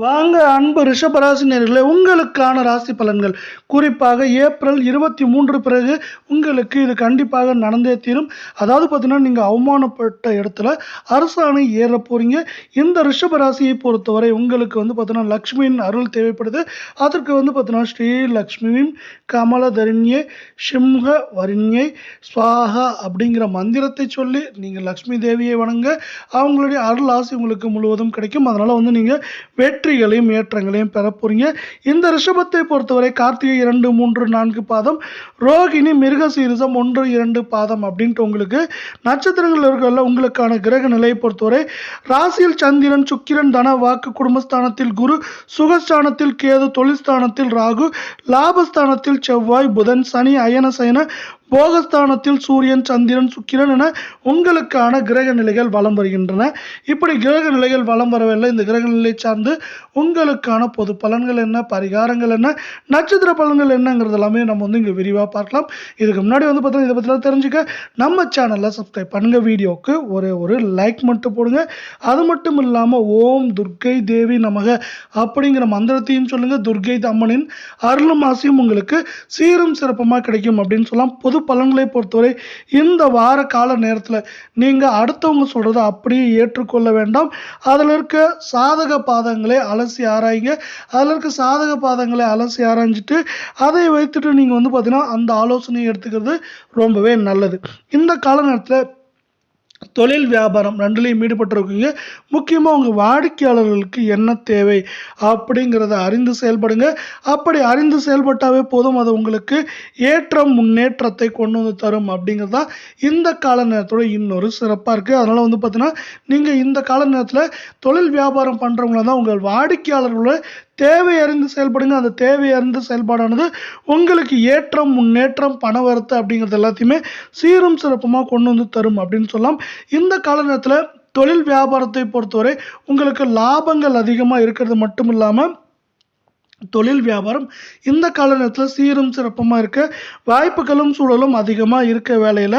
வாங்க அன்பு ரிஷபராசி நேயர்களே, உங்களுக்கான ராசி பலன்கள் குறிப்பாக ஏப்ரல் 23 பிறகு உங்களுக்கு இது கண்டிப்பாக நடந்தே தீரும். அதாவது பார்த்தீங்கன்னா, நீங்க அவமானப்பட்ட இடத்துல அரசாணை ஏற போறீங்க. இந்த ரிஷபராசியை பொறுத்தவரை உங்களுக்கு வந்து பார்த்தீங்கன்னா, லக்ஷ்மியின் அருள் தேவைப்படுது. அதற்கு வந்து பார்த்தீங்கன்னா, ஸ்ரீ லக்ஷ்மியும் கமலதரண்யே சிம்ஹ வரிண்யை ஸ்வாஹா அப்படிங்கிற மந்திரத்தை சொல்லி நீங்கள் லக்ஷ்மி தேவியை வணங்க அவங்களுடைய அருள் ஆசி உங்களுக்கு முழுவதும் கிடைக்கும். அதனால வந்து நீங்க வெற்றிகளையும் ஏற்றங்களையும் பெற போறீங்க. இந்த ரிஷபத்தை பொறுத்தவரை கார்த்திகை 2, 3, 4 பாதம், ரோகிணி மிருகசீரிசம் 1, 2 பாதம் அப்படின்ட்டு உங்களுக்கு நட்சத்திரங்கள் இருக்கிற உங்களுக்கான கிரக நிலையை பொறுத்தவரை ராசியில் சந்திரன், சுக்கிரன், தன வாக்கு குடும்பஸ்தானத்தில் குரு, சுகஸ்தானத்தில் கேது, தொழில்ஸ்தானத்தில் ராகு, லாபஸ்தானத்தில் செவ்வாய், புதன், சனி, அயன சயன போகஸ்தானத்தில் சூரியன், சந்திரன், சுக்கிரன் என உங்களுக்கான கிரக நிலைகள் வலம் வருகின்றன. இப்படி கிரக நிலைகள் வலம் வரவில்லை. இந்த கிரக நிலை சார்ந்து உங்களுக்கான பொது பலன்கள் என்ன, பரிகாரங்கள் என்ன, நட்சத்திர பலன்கள் என்னங்கிறது எல்லாமே நம்ம வந்து இங்கே விரிவாக பார்க்கலாம். இதுக்கு முன்னாடி வந்து பார்த்தீங்கன்னா இதை பற்றிலாம் தெரிஞ்சுக்க நம்ம சேனலில் சப்ஸ்கிரைப் பண்ணுங்க. வீடியோவுக்கு ஒரு லைக் மட்டும் போடுங்க. அது மட்டும் இல்லாமல் ஓம் துர்க்கை தேவி நமக அப்படிங்கிற மந்திரத்தையும் சொல்லுங்க. துர்க்கை அம்மனின் அருளும் ஆசையும் உங்களுக்கு சீரும் சிறப்புமாக கிடைக்கும் அப்படின்னு சொல்லலாம். பொது பலன்களை பொறுத்தவரை இந்த வார கால நேரத்தில் நீங்கள் அடுத்தவங்க சொல்கிறத அப்படியே ஏற்றுக்கொள்ள வேண்டாம். அதில் இருக்க சாதக பாதங்களை அலசி ஆராய்ங்க. அதில் இருக்க சாதக பாதங்களை அலசி ஆராய்ஞ்சிட்டு அதை வைத்துட்டு நீங்கள் வந்து பார்த்தீங்கன்னா அந்த ஆலோசனையை எடுத்துக்கிறது ரொம்பவே நல்லது. இந்த கால நேரத்தில் தொழில் வியாபாரம் ரெண்டுலேயும் ஈடுபட்டிருக்கீங்க. முக்கியமாக உங்கள் வாடிக்கையாளர்களுக்கு என்ன தேவை அப்படிங்கிறத அறிந்து செயல்படுங்க. அப்படி அறிந்து செயல்பட்டாவே போதும், அது உங்களுக்கு ஏற்றம் முன்னேற்றத்தை கொண்டு வந்து தரும் அப்படிங்கிறது தான் இந்த கால நேரத்தோட இன்னொரு சிறப்பாக இருக்குது. அதனால் வந்து பார்த்தீங்கன்னா நீங்கள் இந்த கால நேரத்தில் தொழில் வியாபாரம் பண்ணுறவங்கள தான் உங்கள் வாடிக்கையாளர்களோட தேவை அறிந்து செயல்படுங்க. அந்த தேவை அறிந்து செயல்பாடானது உங்களுக்கு ஏற்றம் முன்னேற்றம் பணவரத்து அப்படிங்கிறது எல்லாத்தையுமே சீரும் சிறப்புமாக கொண்டு வந்து தரும் அப்படின்னு சொல்லலாம். இந்த கால நேரத்தில் தொழில் வியாபாரத்தை பொறுத்தவரை உங்களுக்கு லாபங்கள் அதிகமாக இருக்கிறது மட்டும் இல்லாமல் தொழில் வியாபாரம் இந்த கால நேரத்தில் சீரும் சிறப்புமாக இருக்க வாய்ப்புகளும் சூழலும் அதிகமாக இருக்க வேலையில்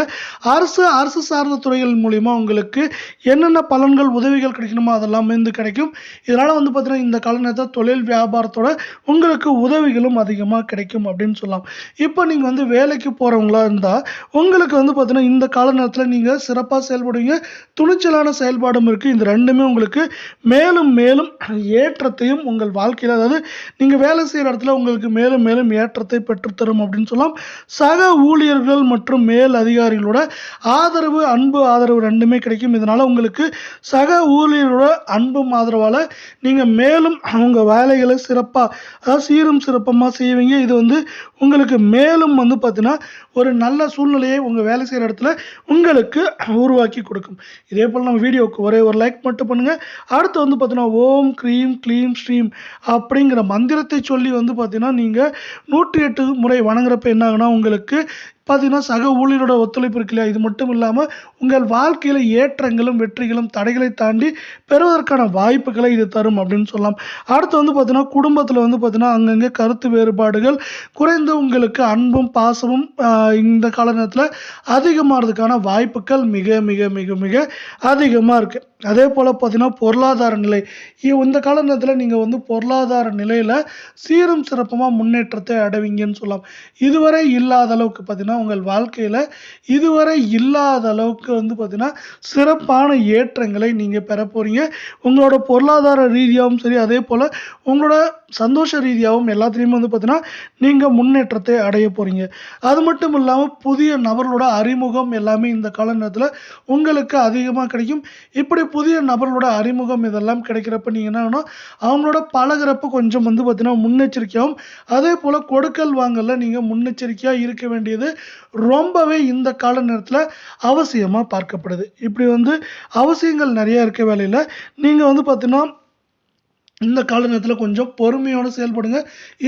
அரசு சார்ந்த துறைகள் மூலிமா உங்களுக்கு என்னென்ன பலன்கள் உதவிகள் கிடைக்கணுமோ அதெல்லாம் வந்து கிடைக்கும். இதனால் வந்து பார்த்தீங்கன்னா இந்த கால நேரத்தில் தொழில் வியாபாரத்தோட உங்களுக்கு உதவிகளும் அதிகமாக கிடைக்கும் அப்படின்னு சொல்லலாம். இப்போ நீங்கள் வந்து வேலைக்கு போகிறவங்களா இருந்தால் உங்களுக்கு வந்து பார்த்தீங்கன்னா இந்த கால நேரத்தில் நீங்கள் சிறப்பாக செயல்படுவீங்க. துணிச்சலான செயல்பாடும் இருக்குது. இந்த ரெண்டுமே உங்களுக்கு மேலும் மேலும் ஏற்றத்தையும் உங்கள் வாழ்க்கையில், அதாவது நீங்கள் வேலை செய்கிற இடத்துல உங்களுக்கு மேலும் மேலும் ஏற்றத்தை பெற்றுத்தரும் அப்படின்னு சொல்லலாம். சக ஊழியர்கள் மற்றும் மேல் அதிகாரிகளோட ஆதரவு, அன்பு ஆதரவு ரெண்டுமே கிடைக்கும். இதனால் உங்களுக்கு சக ஊழியர்களோட அன்பும் ஆதரவால் நீங்கள் மேலும் உங்கள் வேலைகளை சிறப்பாக, அதாவது சீரும் சிறப்பமாக செய்வீங்க. இது வந்து உங்களுக்கு மேலும் வந்து பார்த்தீங்கன்னா ஒரு நல்ல சூழ்நிலையை உங்கள் வேலை செய்கிற இடத்துல உங்களுக்கு உருவாக்கி கொடுக்கும். இதே போல் நம்ம வீடியோவுக்கு ஒரு லைக் மட்டும் பண்ணுங்கள். அடுத்து வந்து பார்த்தீங்கன்னா ஓம் க்ரீம் க்ளீம் ஸ்ரீம் அப்படிங்கிற மந்திரத்தை சொல்லி வந்து பார்த்தீங்கன்னா நீங்கள் 108 முறை வணங்குறப்ப என்ன ஆகுனா உங்களுக்கு பார்த்தீங்கன்னா சக ஊழியரோட ஒத்துழைப்பு இருக்கு இல்லையா, இது மட்டும் இல்லாமல் உங்கள் வாழ்க்கையில் ஏற்றங்களும் வெற்றிகளும் தடைகளை தாண்டி பெறுவதற்கான வாய்ப்புகளை இது தரும் அப்படின்னு சொல்லலாம். அடுத்து வந்து பார்த்தீங்கன்னா குடும்பத்தில் வந்து பார்த்தீங்கன்னா அங்கங்கே கருத்து வேறுபாடுகள் குறைந்து உங்களுக்கு அன்பும் பாசமும் இந்த கால நேரத்தில் அதிகமாகிறதுக்கான வாய்ப்புகள் மிக மிக மிக மிக அதிகமாக இருக்குது. அதே போல் பார்த்தீங்கன்னா பொருளாதார நிலை இந்த கால நேரத்தில் நீங்கள் வந்து பொருளாதார நிலையில் சீரும் சிறப்புமாக முன்னேற்றத்தை அடைவீங்கன்னு சொல்லலாம். இதுவரை இல்லாத அளவுக்கு பார்த்தீங்கன்னா உங்கள் வாழ்க்கையில் இதுவரை இல்லாத அளவுக்கு வந்து பார்த்தீங்கன்னா சிறப்பான ஏற்றங்களை நீங்கள் பெற போகிறீங்க. உங்களோட பொருளாதார ரீதியாகவும் சரி, அதே போல் உங்களோட சந்தோஷ ரீதியாகவும் எல்லாத்துலேயுமே வந்து பார்த்தீங்கன்னா நீங்கள் முன்னேற்றத்தை அடைய போகிறீங்க. அது மட்டும் இல்லாமல் புதிய நபர்களோட அறிமுகம் எல்லாமே இந்த கால நேரத்தில் உங்களுக்கு அதிகமாக கிடைக்கும். இப்படி புதிய நபர்களோட அறிமுகம் இதெல்லாம் கிடைக்கிறப்ப நீங்கள் என்ன ஆகணும், அவங்களோட பழகிறப்ப கொஞ்சம் வந்து பார்த்தீங்கன்னா முன்னெச்சரிக்கையாகவும், அதே போல் கொடுக்கல் வாங்கல நீங்கள் முன்னெச்சரிக்கையாக இருக்க வேண்டியது ரொம்பவே இந்த கால நேரத்தில் அவசியமாக பார்க்கப்படுது. இப்படி வந்து அவசியங்கள் நிறைய இருக்க வேலையில் நீங்கள் வந்து பார்த்தீங்கன்னா இந்த கால நேரத்தில் கொஞ்சம் பொறுமையோடு செயல்படுங்க.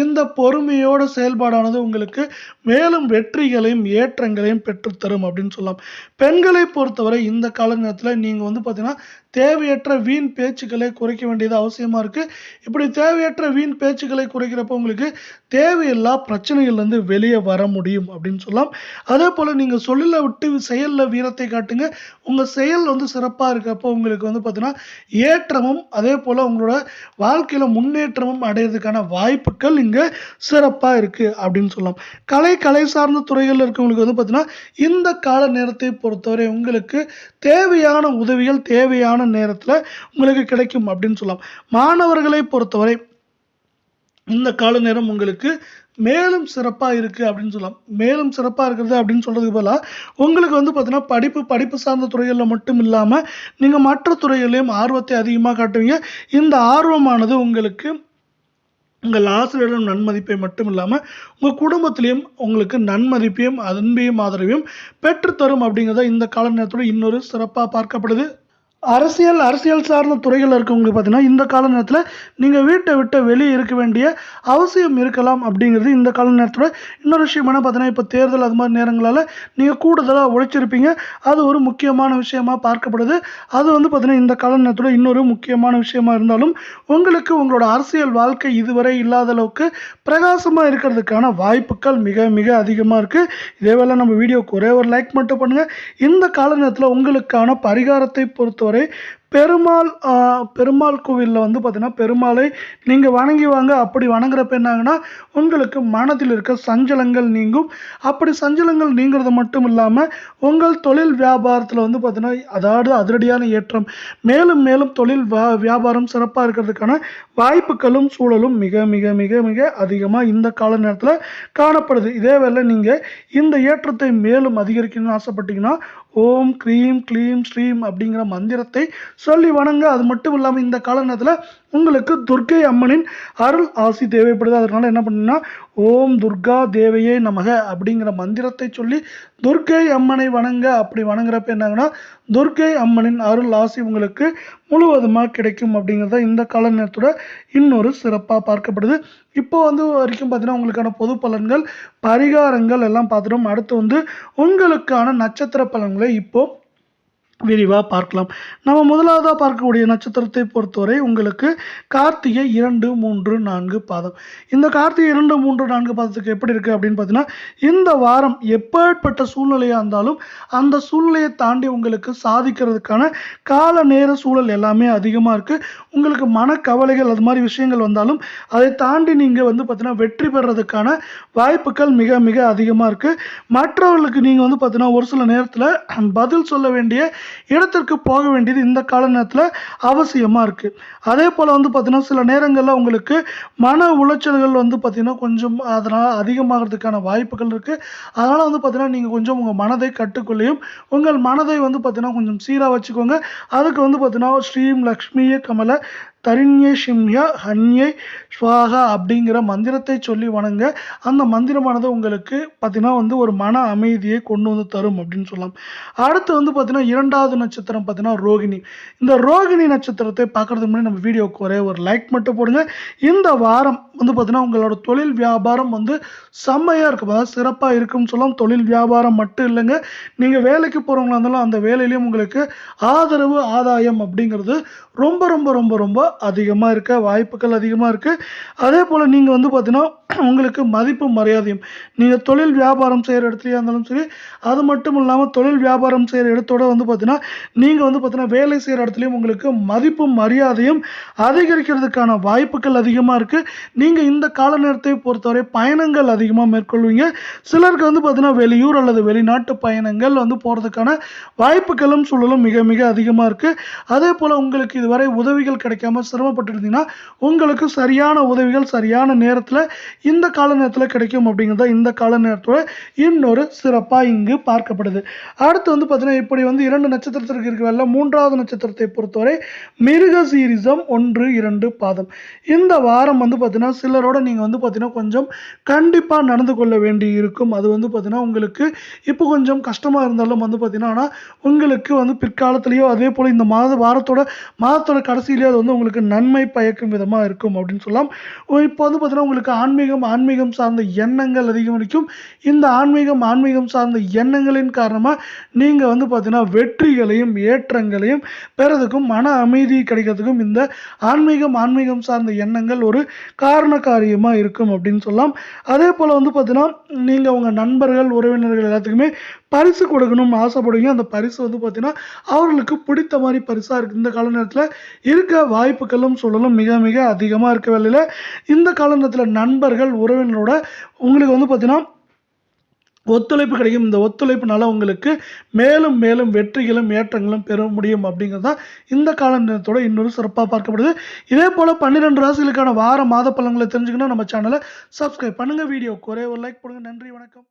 இந்த பொறுமையோட செயல்பாடானது உங்களுக்கு மேலும் வெற்றிகளையும் ஏற்றங்களையும் பெற்றுத்தரும் அப்படின்னு சொல்லலாம். பெண்களை பொறுத்தவரை இந்த கால நேரத்தில் நீங்கள் வந்து பார்த்தீங்கன்னா தேவையற்ற வீண் பேச்சுக்களை குறைக்க வேண்டியது அவசியமாக இருக்குது. இப்படி தேவையற்ற வீண் பேச்சுக்களை குறைக்கிறப்போ உங்களுக்கு தேவையில்லா பிரச்சனைகள்லேருந்து வெளியே வர முடியும் அப்படின்னு சொல்லலாம். அதே போல் நீங்கள் சொல்லில் விட்டு செயலில் வீரத்தை காட்டுங்க. உங்கள் செயல் சிறப்பாக இருக்கிறப்போ உங்களுக்கு பார்த்தீங்கன்னா ஏற்றமும் அதே போல் உங்களோட வாழ்க்கையில் முன்னேற்றமும் அடையிறதுக்கான வாய்ப்புகள் இங்கே சிறப்பாக இருக்குது அப்படின்னு சொல்லலாம். கலை சார்ந்த துறைகளில் இருக்கவங்களுக்கு பார்த்தீங்கன்னா இந்த கால நேரத்தை பொறுத்தவரை உங்களுக்கு தேவையான உதவிகள் தேவையான நேரத்தில் உங்களுக்கு கிடைக்கும் அப்படின்னு சொல்லலாம். மாணவர்களை பொறுத்தவரை இந்த கால நேரம் உங்களுக்கு மேலும் சிறப்பாக இருக்குது அப்படின்னு சொல்லலாம். மேலும் சிறப்பாக இருக்கிறது அப்படின்னு சொல்கிறதுக்கு பதிலாக உங்களுக்கு பார்த்தீங்கன்னா படிப்பு சார்ந்த துறைகளில் மட்டும் இல்லாமல் நீங்கள் மற்ற துறைகளையும் ஆர்வத்தை அதிகமாக காட்டுவீங்க. இந்த ஆர்வமானது உங்களுக்கு உங்கள் ஆசிரியரிடம் நன்மதிப்பை மட்டும் இல்லாமல் உங்கள் குடும்பத்திலையும் உங்களுக்கு நன்மதிப்பையும் அன்பையும் ஆதரவையும் பெற்றுத்தரும் அப்படிங்கிறத இந்த கால நேரத்தோட இன்னொரு சிறப்பாக பார்க்கப்படுது. அரசியல் சார்ந்த துறைகள் இருக்கவங்களுக்கு பார்த்தீங்கன்னா இந்த கால நேரத்தில் நீங்கள் வீட்டை விட்டு வெளியே இருக்க வேண்டிய அவசியம் இருக்கலாம் அப்படிங்கிறது இந்த கால நேரத்தோட இன்னொரு விஷயம். என்ன பார்த்தீங்கன்னா இப்போ தேர்தல் அது மாதிரி நேரங்களால் நீங்கள் கூடுதலாக உழைச்சிருப்பீங்க. அது ஒரு முக்கியமான விஷயமா பார்க்கப்படுது. அது பார்த்தீங்கன்னா இந்த கால நேரத்தோட இன்னொரு முக்கியமான விஷயமா இருந்தாலும் உங்களுக்கு உங்களோட அரசியல் வாழ்க்கை இதுவரை இல்லாத அளவுக்கு பிரகாசமாக இருக்கிறதுக்கான வாய்ப்புகள் மிக மிக அதிகமாக இருக்குது. இதேவேளை நம்ம வீடியோக்கு ஒரே ஒரு லைக் மட்டும் பண்ணுங்கள். இந்த கால நேரத்தில் உங்களுக்கான பரிகாரத்தை பொறுத்தவரை பெருமாள் கோவிலில் பார்த்தீங்கன்னா பெருமாளை நீங்கள் வணங்கி வாங்க. அப்படி வணங்குறப்ப என்னாங்கன்னா உங்களுக்கு மனதில் இருக்க சஞ்சலங்கள் நீங்கும். அப்படி சஞ்சலங்கள் நீங்கிறது மட்டும் இல்லாமல் உங்கள் தொழில் வியாபாரத்தில் பார்த்தீங்கன்னா அதாவது அதிரடியான ஏற்றம் மேலும் மேலும் தொழில் வியாபாரம் சிறப்பாக இருக்கிறதுக்கான வாய்ப்புகளும் சூழலும் மிக மிக மிக மிக அதிகமாக இந்த கால நேரத்தில் காணப்படுது. இதேவேளை நீங்கள் இந்த ஏற்றத்தை மேலும் அதிகரிக்கணும்னு ஆசைப்பட்டீங்கன்னா ஓம் க்ரீம் க்ளீம் ஸ்ரீம் அப்படிங்கிற மந்திரத்தை சொல்லி வணங்க. அது மட்டும் இல்லாமல் இந்த கால நேரத்தில் உங்களுக்கு துர்க்கை அம்மனின் அருள் ஆசி தேவைப்படுது. அதனால என்ன பண்ணுன்னா ஓம் துர்கா தேவையே நமக அப்படிங்கிற மந்திரத்தை சொல்லி துர்க்கை அம்மனை வணங்க. அப்படி வணங்குறப்ப என்னாங்கன்னா துர்க்கை அம்மனின் அருள் ஆசி உங்களுக்கு முழுவதுமாக கிடைக்கும் அப்படிங்கிறத இந்த கால நேரத்தோட இன்னொரு சிறப்பாக பார்க்கப்படுது. இப்போ வரைக்கும் பார்த்தீங்கன்னா உங்களுக்கான பொது பலன்கள் பரிகாரங்கள் எல்லாம் பார்த்துட்டோம். அடுத்து உங்களுக்கான நட்சத்திர பலன்களை இப்போ விரிவாக பார்க்கலாம். நம்ம முதலாவதாக பார்க்கக்கூடிய நட்சத்திரத்தை பொறுத்தவரை உங்களுக்கு கார்த்திகை 2, 3, 4 பாதம். இந்த கார்த்திகை 2, 3, 4 பாதத்துக்கு எப்படி இருக்குது அப்படின்னு பார்த்தீங்கன்னா இந்த வாரம் எப்பேற்பட்ட சூழ்நிலையாக இருந்தாலும் அந்த சூழ்நிலையை தாண்டி உங்களுக்கு சாதிக்கிறதுக்கான கால நேர சூழல் எல்லாமே அதிகமாக இருக்குது. உங்களுக்கு மனக்கவலைகள் அது மாதிரி விஷயங்கள் வந்தாலும் அதை தாண்டி நீங்கள் பார்த்தீங்கன்னா வெற்றி பெறதுக்கான வாய்ப்புகள் மிக மிக அதிகமாக இருக்குது. மற்றவர்களுக்கு நீங்கள் பார்த்தீங்கன்னா ஒரு சில நேரத்தில் பதில் சொல்ல வேண்டிய இடத்திற்கு போக வேண்டியது இந்த கால நேரத்தில் அவசியமாக இருக்குது. அதே போல் பார்த்தீங்கன்னா சில நேரங்களில் உங்களுக்கு மன உளைச்சல்கள் பார்த்தீங்கன்னா கொஞ்சம் அதனால் அதிகமாகிறதுக்கான வாய்ப்புகள் இருக்குது. அதனால் பார்த்தீங்கன்னா நீங்கள் கொஞ்சம் உங்கள் மனதை கட்டுக்குள்ளேயும் உங்கள் மனதை பார்த்தீங்கன்னா கொஞ்சம் சீராக வச்சுக்கோங்க. அதுக்கு பார்த்தீங்கன்னா ஸ்ரீம் லக்ஷ்மியே கமல தரிண்யே சிம்யா ஹன்யை ஸ்வாகா அப்படிங்கிற மந்திரத்தை சொல்லி வணங்க. அந்த மந்திரமானது உங்களுக்கு பார்த்தீங்கன்னா ஒரு மன அமைதியை கொண்டு தரும் அப்படின்னு சொல்லலாம். அடுத்து பார்த்தீங்கன்னா இரண்டாவது நட்சத்திரம் பார்த்தீங்கன்னா ரோகிணி. இந்த ரோகிணி நட்சத்திரத்தை பார்க்கறதுக்கு முன்னாடி நம்ம வீடியோக்கு ஒரே ஒரு லைக் மட்டும் போடுங்க. இந்த வாரம் பார்த்தீங்கன்னா உங்களோட தொழில் வியாபாரம் செம்மையாக இருக்கும். அதாவது சிறப்பாக இருக்குன்னு சொல்லலாம். தொழில் வியாபாரம் மட்டும் இல்லைங்க, நீங்கள் வேலைக்கு போகிறவங்களா இருந்தாலும் அந்த வேலையிலையும் உங்களுக்கு ஆதரவு ஆதாயம் அப்படிங்கிறது ரொம்ப ரொம்ப ரொம்ப ரொம்ப அதிகமாக இருக்க வாய்ப்புகள் அதிகமாக இருக்குது. அதே போல் நீங்கள் பார்த்தீங்கன்னா உங்களுக்கு மதிப்பு மரியாதையும் நீங்கள் தொழில் வியாபாரம் செய்கிற இடத்துலையா இருந்தாலும் சரி, அது மட்டும் இல்லாமல் தொழில் வியாபாரம் செய்கிற இடத்தோட பார்த்தீங்கன்னா நீங்கள் பார்த்தீங்கன்னா வேலை செய்கிற இடத்துலையும் உங்களுக்கு மதிப்பும் மரியாதையும் அதிகரிக்கிறதுக்கான வாய்ப்புகள் அதிகமாக இருக்குது. நீங்கள் இந்த கால நேரத்தை பொறுத்தவரை பயணங்கள் அதிகமாக மேற்கொள்வீங்க. சிலருக்கு பார்த்தீங்கன்னா வெளியூர் அல்லது வெளிநாட்டு பயணங்கள் போகிறதுக்கான வாய்ப்புகளும் சூழலும் மிக மிக அதிகமாக இருக்குது. அதே போல் உங்களுக்கு இதுவரை உதவிகள் கிடைக்காம சிரமப்பட்டு இருந்தீங்கன்னா உங்களுக்கு சரியான உதவிகள் சரியான நேரத்தில் இந்த கால நேரத்தில் கிடைக்கும் அப்படிங்கிறத இந்த கால நேரத்தோட இன்னொரு சிறப்பாக இங்கு பார்க்கப்படுது. அடுத்து பார்த்தீங்கன்னா இப்படி 2 நட்சத்திரத்திற்கு இருக்கல மூன்றாவது நட்சத்திரத்தை பொறுத்தவரை மிருகசீரிசம் 1, 2 பாதம். இந்த வாரம் பார்த்தீங்கன்னா சிலரோட நீங்கள் பார்த்தீங்கன்னா கொஞ்சம் கண்டிப்பாக நடந்து கொள்ள வேண்டி இருக்கும். அது பார்த்தீங்கன்னா உங்களுக்கு இப்போ கொஞ்சம் கஷ்டமாக இருந்தாலும் பார்த்தீங்கன்னா ஆனால் உங்களுக்கு பிற்காலத்திலேயோ அதே போல் இந்த மாதத்தோட கடைசியிலேயோ அது உங்களுக்கு உங்களுக்கு நன்மை பயக்கும் விதமாக இருக்கும் அப்படின்னு சொல்லலாம். இப்போ வந்து பார்த்தீங்கன்னா உங்களுக்கு ஆன்மீகம் சார்ந்த எண்ணங்கள் அதிகரிக்கும். இந்த ஆன்மீகம் சார்ந்த எண்ணங்களின் காரணமாக நீங்கள் வந்து பார்த்தீங்கன்னா வெற்றிகளையும் ஏற்றங்களையும் பெறதுக்கும் மன அமைதி கிடைக்கிறதுக்கும் இந்த ஆன்மீகம் சார்ந்த எண்ணங்கள் ஒரு காரண காரியமாக இருக்கும் அப்படின்னு சொல்லலாம். அதே போல் வந்து பார்த்தீங்கன்னா நீங்கள் உங்கள் நண்பர்கள் உறவினர்கள் எல்லாத்துக்குமே பரிசு கொடுக்கணும்னு ஆசைப்படுவீங்க. அந்த பரிசு வந்து பார்த்தீங்கன்னா அவர்களுக்கு பிடித்த மாதிரி பரிசாக இருக்குது. இந்த கால நேரத்தில் இருக்க வாய்ப்புகளும் சூழலும் மிக மிக அதிகமாக இருக்க வேலையில் இந்த கால நேரத்தில் நண்பர்கள் உறவினரோட உங்களுக்கு வந்து பார்த்தீங்கன்னா ஒத்துழைப்பு கிடைக்கும். இந்த ஒத்துழைப்புனால உங்களுக்கு மேலும் மேலும் வெற்றிகளும் ஏற்றங்களும் பெற முடியும் அப்படிங்கிறது தான் இந்த கால நேரத்தோட இன்னொரு சிறப்பாக பார்க்கப்படுது. இதே போல் 12 ராசிகளுக்கான வார மாத பலன்களை தெரிஞ்சுக்கணும் நம்ம சேனலை சப்ஸ்கிரைப் பண்ணுங்கள். வீடியோ ஒரே ஒரு லைக் பண்ணுங்கள். நன்றி, வணக்கம்.